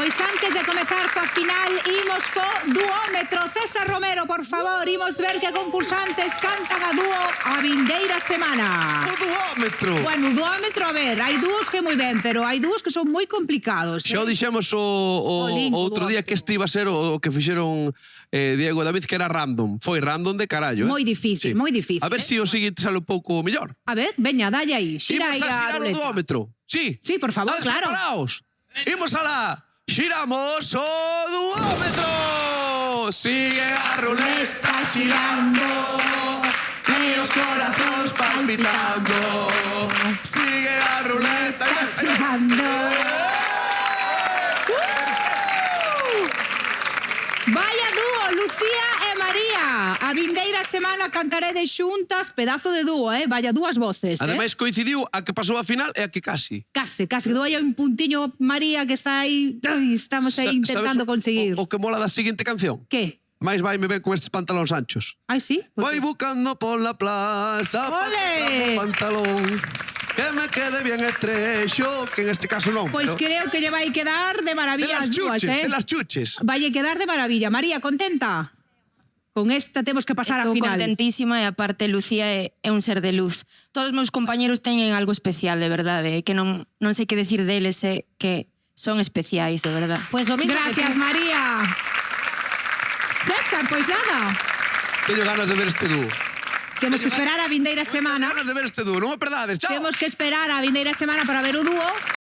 Pois antes de comezar coa final, imos co duómetro. César Romero, por favor, imos ver que concursantes cantan a dúo a vindeira semana. O duómetro. Bueno, o duómetro, a ver, hai dúos que moi ben, pero hai dúos que son moi complicados. Xa o dixemos o outro día que este iba a ser o que fixeron Diego e David, que era random. Foi random de carallo, Moi difícil, moi difícil. A ver se o seguinte sale un pouco mellor. A ver, veña, dalle aí. Xira aí Imos a a xirar o ruleta. duómetro. Sí. Sí, por favor, claro. Preparaos. Imos alá. Xiramos o duómetro. Sigue a ruleta xirando e os corazóns palpitando. Sigue a ruleta xirando. Vaya dúo, Lucía e María. A vindeira semana cantaredes xuntas, pedazo de dúo, vaya dúas voces. Ademais coincidiu a que pasou a final e a que casi. Case, que dou un puntiño María que está aí, estamos aí intentando conseguir. O que mola da seguinte canción? Que? Mais vai me ven con estes pantalóns anchos. Ai, sí? Voy buscando por la plaza ¡Ole! un pantalón que me quede bien estrecho, que en este caso non. Pois pero creo que lle vai quedar de maravilla as dúas, de las chuches. Vai quedar de maravilla. María, contenta? Con esta temos que pasar Estou a final. contentísima e aparte Lucía é un ser de luz. Todos os meus compañeros teñen algo especial, de verdade, que non sei que decir deles, que son especiais, de verdade. Pues lo mismo que Gracias, tú. María. César, pois nada. Teño ganas de ver este dúo. Temos que esperar a vindeira semana. Teño ganas de ver este dúo, non me perdades, chao. Temos que esperar a vindeira semana para ver o dúo.